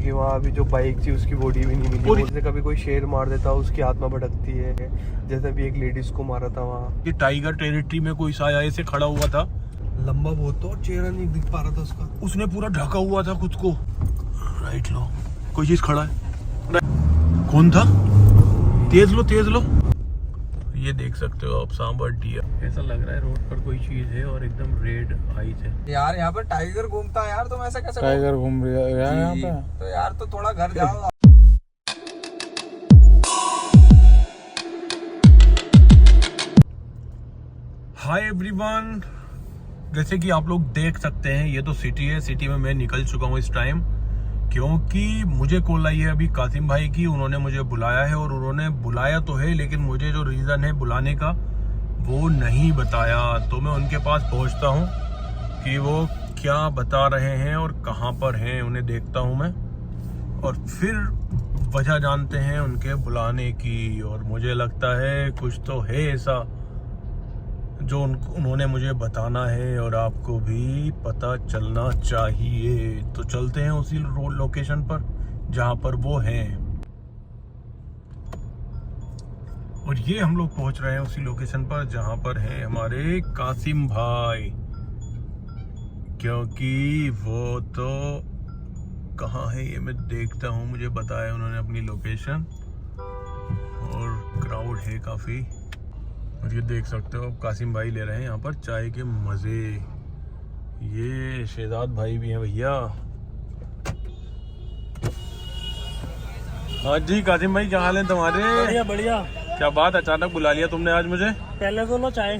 कि वहाँ अभी जो बाइक थी उसकी बॉडी भी नहीं मिली। जैसे कभी कोई शेर मार देता उसकी आत्मा भटकती है, जैसे अभी एक लेडीज को मारा था वहाँ। ये टाइगर टेरिटरी में कोई साया ऐसे खड़ा हुआ था, लंबा बहुत था और चेहरा नहीं दिख पा रहा था उसका। उसने पूरा ढका हुआ था खुद को। राइट लो, कोई चीज खड़ा है। कौन था? तेज लो तेज लो। ये देख सकते हो आप, सांबर डियर। ऐसा लग रहा है रोड पर कोई चीज है और एकदम रेड आईज है। यार यहाँ पर टाइगर घूमता है यार, तुम ऐसा कैसे? टाइगर घूम रहा है यहाँ पे। तो यार तो थोड़ा घर जाओ। हाय एवरीवन, जैसे कि आप लोग देख सकते हैं ये तो सिटी है। सिटी में मैं निकल चुका हूँ इस टाइम, क्योंकि मुझे कॉल आई है अभी कासिम भाई की। उन्होंने मुझे बुलाया है और उन्होंने बुलाया तो है, लेकिन मुझे जो रीज़न है बुलाने का वो नहीं बताया। तो मैं उनके पास पहुंचता हूं कि वो क्या बता रहे हैं और कहां पर हैं, उन्हें देखता हूं मैं और फिर वजह जानते हैं उनके बुलाने की। और मुझे लगता है कुछ तो है ऐसा जो उन्होंने मुझे बताना है और आपको भी पता चलना चाहिए। तो चलते हैं उसी लोकेशन पर जहां पर वो हैं। और ये हम लोग पहुंच रहे हैं उसी लोकेशन पर जहां पर हैं हमारे कासिम भाई, क्योंकि वो तो कहाँ है ये मैं देखता हूँ। मुझे बताया उन्होंने अपनी लोकेशन और क्राउड है काफ़ी। और ये देख सकते हो कासिम भाई ले रहे हैं यहाँ पर चाय के मज़े। ये शहजाद भाई भी हैं भैया। हाँ जी कासिम भाई, क्या हाल है तुम्हारे? बढ़िया बढ़िया। क्या बात, अचानक बुला लिया तुमने आज मुझे? पहले तो लो चाय।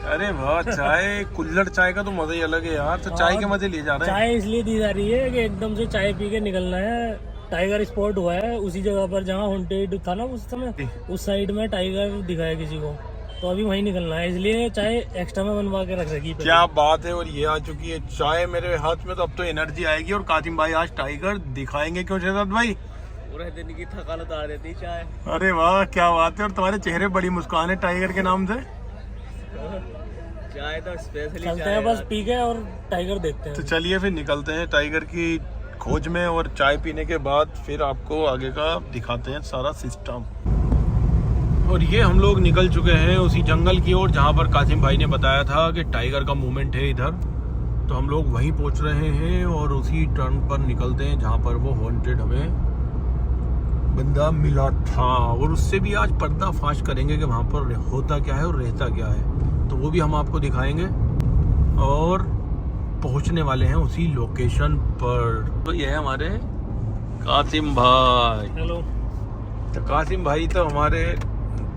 अरे वाह, चाय कुल्हड़ चाय का तो मजा ही अलग है यार। तो चाय के मजे लिए जा रहे हैं। चाय इसलिए दी जा रही है कि एकदम से चाय पी के निकलना है। टाइगर स्पॉट हुआ है उसी जगह पर जहाँ हॉन्टेड था ना उस समय, उस साइड में टाइगर दिखाया किसी को, तो अभी वहीं निकलना है, इसलिए चाय एक्स्ट्रा में बनवा के रख रखी। क्या बात है। और ये आ चुकी है चाय मेरे हाथ में, तो अब तो एनर्जी आएगी। और कासिम भाई आज टाइगर दिखाएंगे। क्यों शहजाद भाई? पूरे दिन की थकान उतार देती चाय। अरे वाह, क्या बात है। और तुम्हारे चेहरे बड़ी मुस्कान है टाइगर के नाम से। चाय तो स्पेशली चलते हैं, बस पी के और टाइगर देखते हैं। तो चलिए फिर निकलते हैं टाइगर की खोज में, और चाय पीने के बाद फिर आपको आगे का दिखाते हैं सारा सिस्टम। और ये हम लोग निकल चुके हैं उसी जंगल की ओर जहाँ पर कासिम भाई ने बताया था कि टाइगर का मूवमेंट है इधर। तो हम लोग वहीं पहुँच रहे हैं और उसी टर्न पर निकलते हैं जहाँ पर वो हॉन्टेड हमें बंदा मिला था। और उससे भी आज पर्दाफाश करेंगे कि वहाँ पर होता क्या है और रहता क्या है, तो वो भी हम आपको दिखाएंगे। और पहुँचने वाले हैं उसी लोकेशन पर। तो ये है हमारे कासिम भाई। हेलो। तो कासिम भाई तो हमारे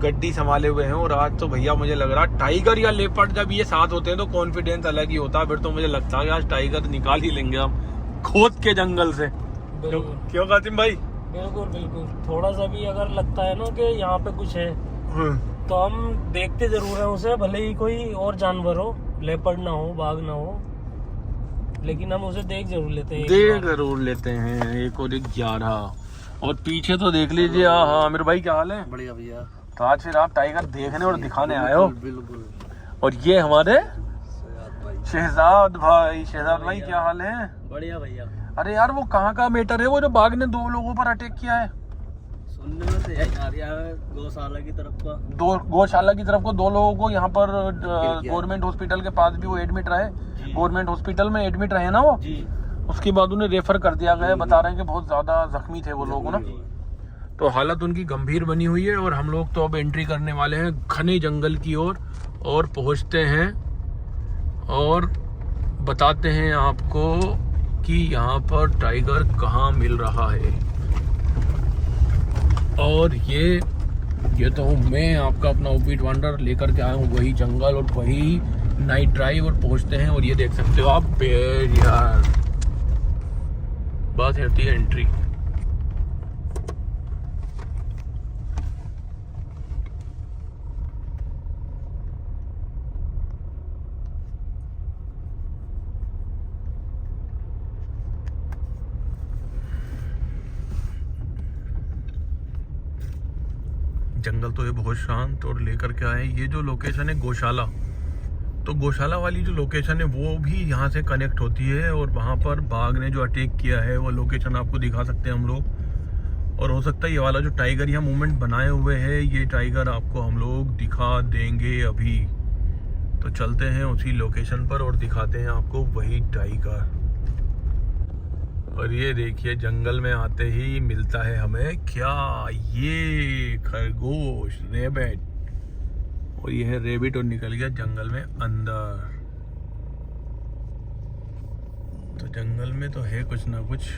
गड्डी संभाले हुए हैं। और आज तो भैया मुझे लग रहा टाइगर या लेपर्ड जब ये साथ होते हैं तो कॉन्फिडेंस अलग ही होता है। फिर तो मुझे लगता है कि आज टाइगर निकाल ही लेंगे हम खोद के जंगल से। क्यों कासिम भाई? बिल्कुल बिल्कुल। थोड़ा सा भी अगर लगता है ना कि यहाँ पे कुछ है तो हम देखते जरूर हैं उसे, भले ही कोई और जानवर हो, लेपर्ड ना हो, बाघ ना हो, लेकिन हम उसे देख जरूर लेते हैं। देख जरूर लेते हैं। 1 और 11। और पीछे तो देख लीजिए। हाँ आमिर भाई, क्या हाल है? बढ़िया भैया। तो आज फिर आप टाइगर देखने और दिखाने आए हो। बिल्कुल। और ये हमारे शहजाद भाई। शहजाद भाई क्या हाल है? बढ़िया भैया। अरे यार वो कहाँ का मैटर है वो जो बाघ ने 2 लोगों पर अटैक किया है? सुनने में तो यही आ रहा है गौशाला की तरफ का। गौशाला की तरफ को 2 लोगों को यहाँ पर गवर्नमेंट हॉस्पिटल के पास भी वो एडमिट रहे। गवर्नमेंट हॉस्पिटल में एडमिट रहे ना वो जी। उसके बाद उन्हें रेफर कर दिया गया। बता रहे हैं कि बहुत ज्यादा जख्मी थे वो लोग ना, तो हालत उनकी गंभीर बनी हुई है। और हम लोग तो अब एंट्री करने वाले हैं घने जंगल की ओर और पहुंचते हैं और बताते हैं आपको कि यहाँ पर टाइगर कहाँ मिल रहा है। और ये तो मैं आपका अपना उपीट वंडर लेकर के आया हूँ वही जंगल और वही नाइट ड्राइव। और पहुंचते हैं और ये देख सकते हो आप पेड़ यार, बस होती है एंट्री। जंगल तो ये बहुत शांत और लेकर के आए। ये जो लोकेशन है गौशाला, तो गौशाला वाली जो लोकेशन है वो भी यहाँ से कनेक्ट होती है, और वहाँ पर बाघ ने जो अटैक किया है वो लोकेशन आपको दिखा सकते हैं हम लोग। और हो सकता है ये वाला जो टाइगर यहाँ मूवमेंट बनाए हुए है, ये टाइगर आपको हम लोग दिखा देंगे अभी। तो चलते हैं उसी लोकेशन पर और दिखाते हैं आपको वही टाइगर। और ये देखिए जंगल में आते ही मिलता है हमें क्या, ये खरगोश, रेबिट। और ये है रेबिट और निकल गया जंगल में अंदर। तो जंगल में तो है कुछ ना कुछ।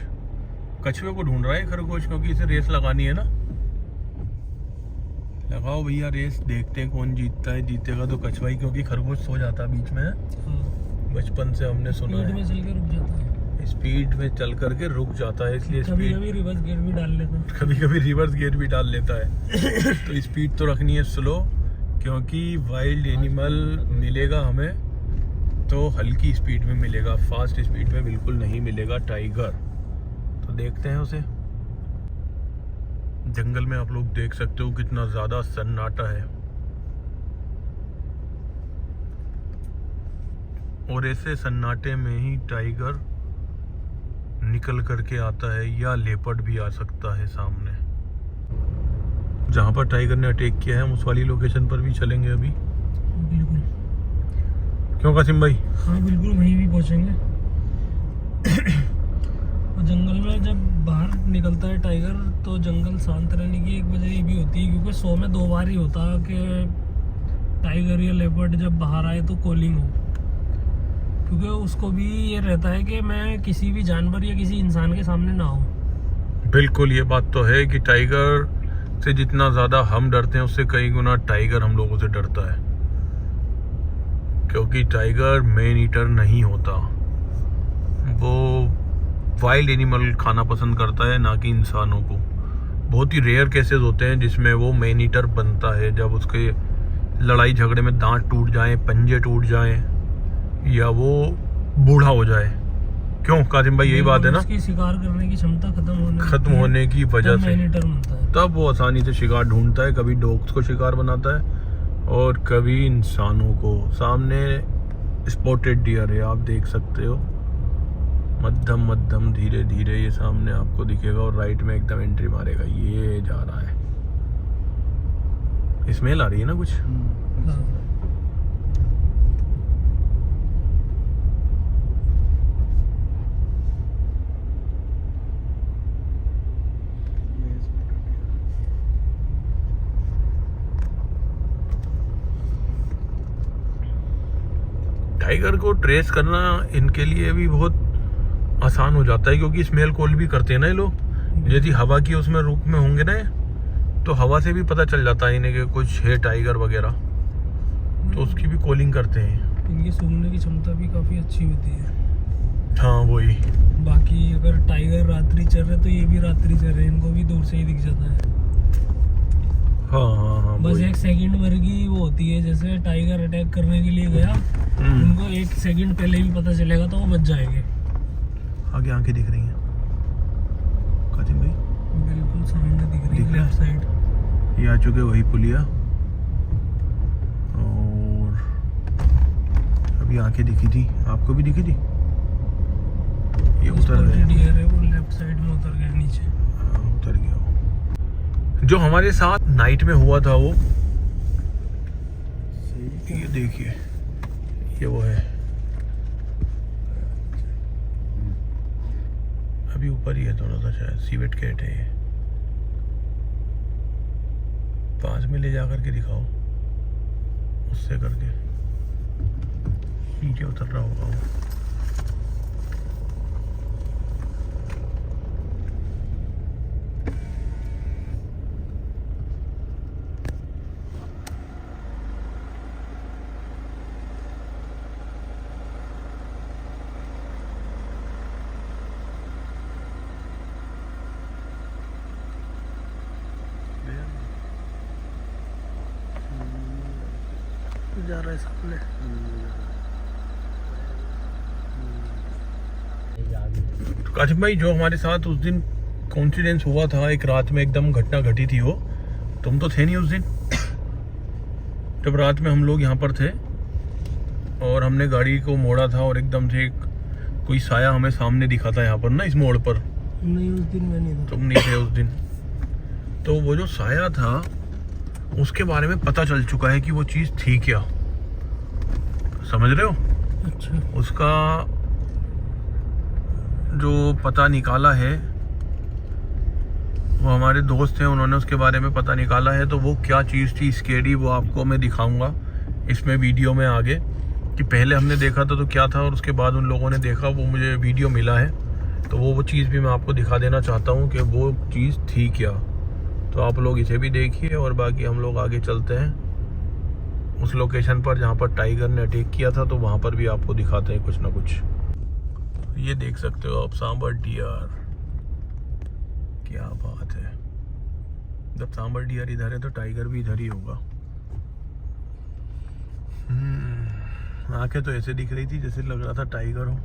कछुए को ढूंढ रहा है खरगोश, क्योंकि इसे रेस लगानी है ना। लगाओ भैया रेस, देखते हैं कौन जीतता है। जीतेगा तो कछुआ ही, क्योंकि खरगोश सो जाता है बीच में। बचपन से हमने सुना है में चल के रुक जाता है, स्पीड में चल करके रुक जाता है, इसलिए कभी कभी रिवर्स गियर भी डाल लेता है। कभी रिवर्स गियर भी डाल लेता है। तो स्पीड तो रखनी है स्लो, क्योंकि वाइल्ड एनिमल मिलेगा हमें तो हल्की स्पीड में मिलेगा, फास्ट स्पीड में बिल्कुल नहीं मिलेगा टाइगर। तो देखते हैं उसे। जंगल में आप लोग देख सकते हो कितना ज़्यादा सन्नाटा है, और ऐसे सन्नाटे में ही टाइगर निकल करके आता है, या लेपर्ड भी आ सकता है सामने। जहाँ पर टाइगर ने अटैक किया है हम उस वाली लोकेशन पर भी चलेंगे अभी। बिल्कुल। क्यों कासिम भाई? हाँ बिल्कुल, वहीं भी पहुँचेंगे। और जंगल में जब बाहर निकलता है टाइगर तो जंगल शांत रहने की एक वजह ये भी होती है, क्योंकि 100 में 2 बार ही होता है कि टाइगर या लेपर्ड जब बाहर आए तो कॉलिंग हो, क्योंकि उसको भी ये रहता है कि मैं किसी भी जानवर या किसी इंसान के सामने ना हूँ। बिल्कुल, ये बात तो है कि टाइगर से जितना ज़्यादा हम डरते हैं उससे कई गुना टाइगर हम लोगों से डरता है, क्योंकि टाइगर मैन ईटर नहीं होता। वो वाइल्ड एनिमल खाना पसंद करता है, ना कि इंसानों को। बहुत ही रेयर केसेस होते हैं जिसमें वो मैन ईटर बनता है, जब उसके लड़ाई झगड़े में दांत टूट जाएं, पंजे टूट जाएं, या वो बूढ़ा हो जाए। क्यों कासिम भाई, यही बात है ना, उसकी शिकार करने की क्षमता खत्म होने की वजह से बनता है। तब वो आसानी से शिकार ढूंढता है। कभी डॉग्स को शिकार बनाता है और कभी इंसानों को। सामने स्पॉटेड डियर है, आप देख सकते हो। मध्यम मध्यम धीरे धीरे ये सामने आपको दिखेगा, और राइट में एकदम एंट्री मारेगा। ये जा रहा है, स्मेल आ रही है ना कुछ। टाइगर को ट्रेस करना इनके लिए भी बहुत आसान हो जाता है, क्योंकि स्मेल कॉल भी करते हैं ना ये लोग। यदि हवा की उसमें रूप में होंगे ना, तो हवा से भी पता चल जाता है इन्हें कि कुछ है टाइगर वगैरह, तो उसकी भी कॉलिंग करते हैं। इनकी सूंघने की क्षमता भी काफी अच्छी होती है। हाँ वही। बाकी अगर टाइगर रात्रि चल रहे तो ये भी रात्रि चल रहे, इनको भी दूर से ही दिख जाता है। हाँ, बस 1 सेकंड भर की वो होती है, जैसे टाइगर अटैक करने के लिए गया, उनको 1 सेकंड पहले भी पता चलेगा तो वो बच जाएंगे। आगे आंखें दिख रही हैं कासिम भाई? बिल्कुल सामने दिख रही है, लेफ्ट साइड। ये आ चुके वही पुलिया, और अभी आंखें दिखी थी, आपको भी दिखी थी। ये उतर गया, डियर है वो लेफ्ट साइड में उतर गया नीचे। उतर गया वो। जो हमारे साथ नाइट में हुआ था वो, ये देखिए, ये वो है। अभी ऊपर ही है थोड़ा सा, शायद सीवेट कैट है ये। पास में ले जा करके दिखाओ, उससे करके नीचे उतर रहा होगा वो। जा रहा है सामने। काशिफ भाई, जो हमारे साथ उस दिन कॉन्सिडेंस हुआ था, एक रात में एकदम घटना घटी थी, वो तुम तो थे नहीं उस दिन, जब रात में हम लोग यहाँ पर थे और हमने गाड़ी को मोड़ा था और एकदम से कोई साया हमें सामने दिखा था यहाँ पर ना, इस मोड़ पर। नहीं, उस दिन मैं नहीं था। तुम नहीं थे उस दिन। तो वो जो साया था उसके बारे में पता चल चुका है कि वो चीज़ थी क्या, समझ रहे हो? अच्छा। उसका जो पता निकाला है, वो हमारे दोस्त हैं, उन्होंने उसके बारे में पता निकाला है। तो वो क्या चीज़ थी स्कैरी, वो आपको मैं दिखाऊंगा इसमें वीडियो में आगे, कि पहले हमने देखा था तो क्या था और उसके बाद उन लोगों ने देखा, वो मुझे वीडियो मिला है। तो वो चीज़ भी मैं आपको दिखा देना चाहता हूँ कि वो चीज़ थी क्या। तो आप लोग इसे भी देखिए और बाकी हम लोग आगे चलते हैं उस लोकेशन पर जहाँ पर टाइगर ने अटैक किया था, तो वहाँ पर भी आपको दिखाते हैं कुछ ना कुछ। ये देख सकते हो आप, सांबर डियर, क्या बात है। जब सांबर डियर इधर है तो टाइगर भी इधर ही होगा। आंखें तो ऐसे दिख रही थी जैसे लग रहा था टाइगर हो।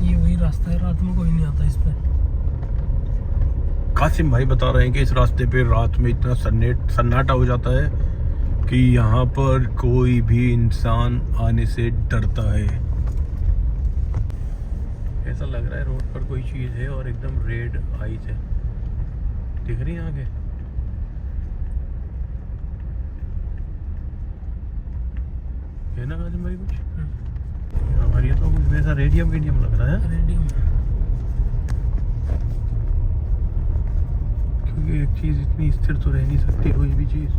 ये वही रास्ता है, रात में कोई नहीं आता इस पे। कासिम भाई बता रहे हैं कि इस रास्ते पे रात में इतना सन्नाटा हो जाता है कि यहाँ पर कोई भी इंसान आने से डरता है। ऐसा लग रहा है रोड पर कोई चीज है और एकदम रेड आइज है, दिख रही है आगे। है ना कासिम भाई कुछ? हमारे ये तो कुछ ऐसा रेडियम लग रहा है। रेडियम। क्योंकि एक चीज इतनी स्थिर तो रह नहीं सकती, कोई भी चीज।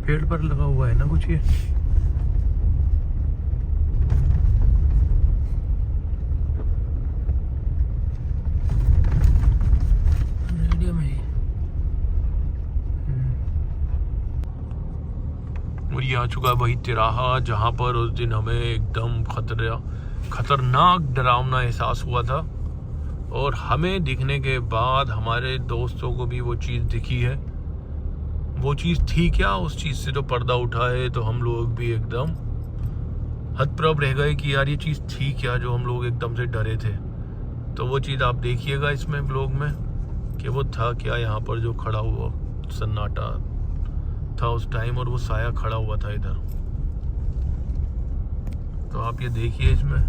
पेड़ पर लगा हुआ है ना कुछ ये। रेडियम है। और ये आ चुका है वही तिराहा जहाँ पर उस दिन हमें एकदम खतरनाक डरावना एहसास हुआ था। और हमें दिखने के बाद हमारे दोस्तों को भी वो चीज़ दिखी है। वो चीज़ थी क्या, उस चीज़ से जो पर्दा उठा है, तो हम लोग भी एकदम हतप्रभ रह गए कि यार ये चीज़ थी क्या, जो हम लोग एकदम से डरे थे। तो वो चीज़ आप देखिएगा इसमें ब्लॉग में कि वो था क्या यहाँ पर जो खड़ा हुआ सन्नाटा था उस टाइम, और वो साया खड़ा हुआ था इधर। तो आप ये देखिए इसमें।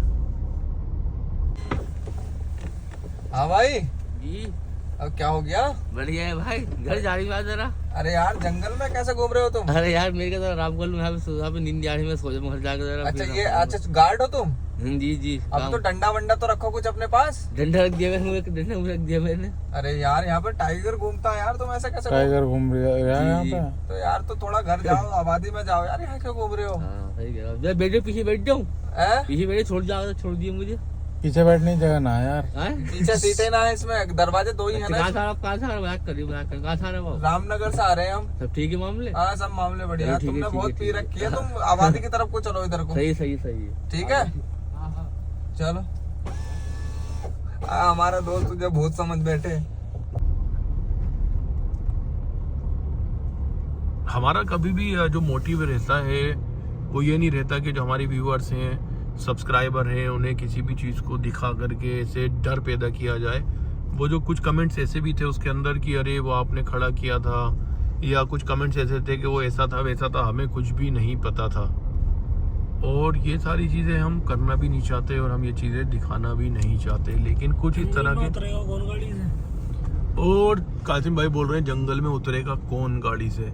हाँ भाई जी अब क्या हो गया? बढ़िया है भाई। घर जा रही बात जरा। अरे यार जंगल में कैसे घूम रहे हो तुम? अरे यार मेरे को रामगढ़ में यहाँ पे नींद आ रही, मैं सो जाऊँ घर जाकर जरा। अच्छा गार्ड हो तुम? जी जी। अब तो डंडा वंडा तो रखो कुछ अपने पास। डंडा रख दिया मैंने, डंडा रख दिया मैंने। अरे यार यहाँ पर टाइगर घूमता है यार, तुम ऐसे कैसे टाइगर घूम रहा है यहाँ पे? तो यार तो थोड़ा घर जाओ, आबादी में जाओ यार, यहाँ क्यों घूम रहे हो? हाँ सही कह रहा हूँ। बैठे पीछे बैठ जाऊँ, पीछे बैठे छोड़ जाओ, छोड़ दिए मुझे। पीछे बैठने की जगह ना है यार। पीछे सीटें ना है इसमें, दरवाजे दो ही है ना। कहाँ था आप? कहाँ था? मजाक कर रही हूँ, कहाँ था वो? रामनगर से आ रहे हैं हम। सब ठीक है मामले? हाँ सब मामले बढ़िया। ठीक है, तुमने ठीक है, बहुत ठीक पी है। रखी है, तुम आबादी की तरफ को चलो, इधर को। सही सही सही है। ठीक है चलो। हमारा दोस्त तुझे बहुत समझ बैठे। हमारा कभी भी जो मोटिव रहता है वो ये नहीं रहता कि जो हमारे व्यूअर्स हैं, सब्सक्राइबर हैं, उन्हें किसी भी चीज़ को दिखा करके ऐसे डर पैदा किया जाए। वो जो कुछ कमेंट्स ऐसे भी थे उसके अंदर कि अरे वो आपने खड़ा किया था, या कुछ कमेंट्स ऐसे थे कि वो ऐसा था वैसा था, हमें कुछ भी नहीं पता था। और ये सारी चीज़ें हम करना भी नहीं चाहते और हम ये चीज़ें दिखाना भी नहीं चाहते, लेकिन कुछ इस तरह की। कौन गाड़ी से? और कासिम भाई बोल रहे हैं जंगल में उतरेगा कौन गाड़ी से।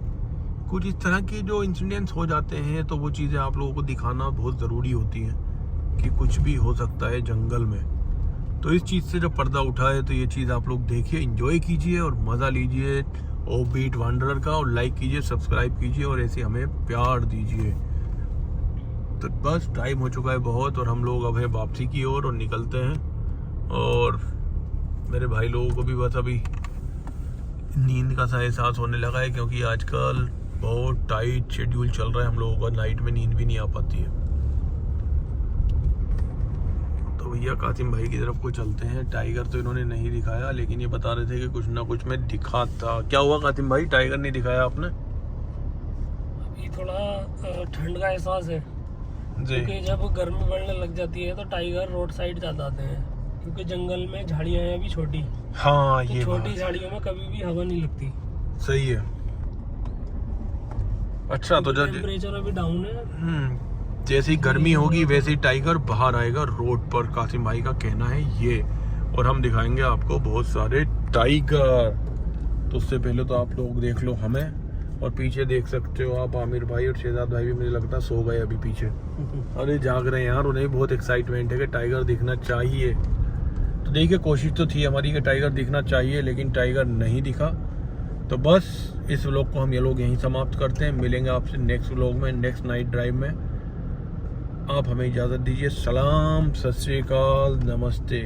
कुछ इस तरह के जो इंसिडेंट्स हो जाते हैं तो वो चीज़ें आप लोगों को दिखाना बहुत ज़रूरी होती हैं कि कुछ भी हो सकता है जंगल में। तो इस चीज़ से जो पर्दा उठा है तो ये चीज़ आप लोग देखिए, एंजॉय कीजिए और मज़ा लीजिए ऑफबीट वांडरर का, और लाइक कीजिए, सब्सक्राइब कीजिए और ऐसे हमें प्यार दीजिए। तो बस टाइम हो चुका है बहुत और हम लोग अब है वापसी की ओर और निकलते हैं। और मेरे भाई लोगों को भी बस अभी नींद का सा एहसास होने लगा है, क्योंकि आजकल बहुत टाइट शेड्यूल चल रहा है हम लोगों का, नाइट में नींद भी नहीं आ पाती है। तो भैया कासिम भाई की तरफ को चलते हैं। टाइगर तो इन्होंने नहीं दिखाया, लेकिन ये बता रहे थे कि कुछ ना कुछ में दिखा था। क्या हुआ कासिम भाई, टाइगर नहीं दिखाया आपने? अभी थोड़ा ठंड का एहसास है, जी। क्योंकि जब गर्मी बढ़ने लग जाती है तो टाइगर रोड साइड ज्यादा आते हैं, क्योंकि जंगल में झाड़ियां हैं अभी छोटी, हाँ तो ये छोटी बात झाड़ियों में कभी भी हवा नहीं लगती। सही है। अच्छा तो जब टेम्परेचर अभी डाउन है। जैसी गर्मी होगी वैसे ही टाइगर बाहर आएगा रोड पर, कासिम भाई का कहना है ये। और हम दिखाएंगे आपको बहुत सारे टाइगर। तो उससे पहले तो आप लोग देख लो हमें, और पीछे देख सकते हो आप आमिर भाई और शहजाद भाई भी मुझे लगता है सो गए अभी पीछे। अरे जाग रहे हैं यार, उन्हें भी बहुत एक्साइटमेंट है कि टाइगर दिखना चाहिए। तो देखिए कोशिश तो थी हमारी कि टाइगर दिखना चाहिए, लेकिन टाइगर नहीं दिखा। तो बस इस व्लॉग को हम ये लोग यहीं समाप्त करते हैं। मिलेंगे आपसे नेक्स्ट व्लॉग में, नेक्स्ट नाइट ड्राइव में। आप हमें इजाज़त दीजिए। सलाम, सत श्री अकाल, नमस्ते।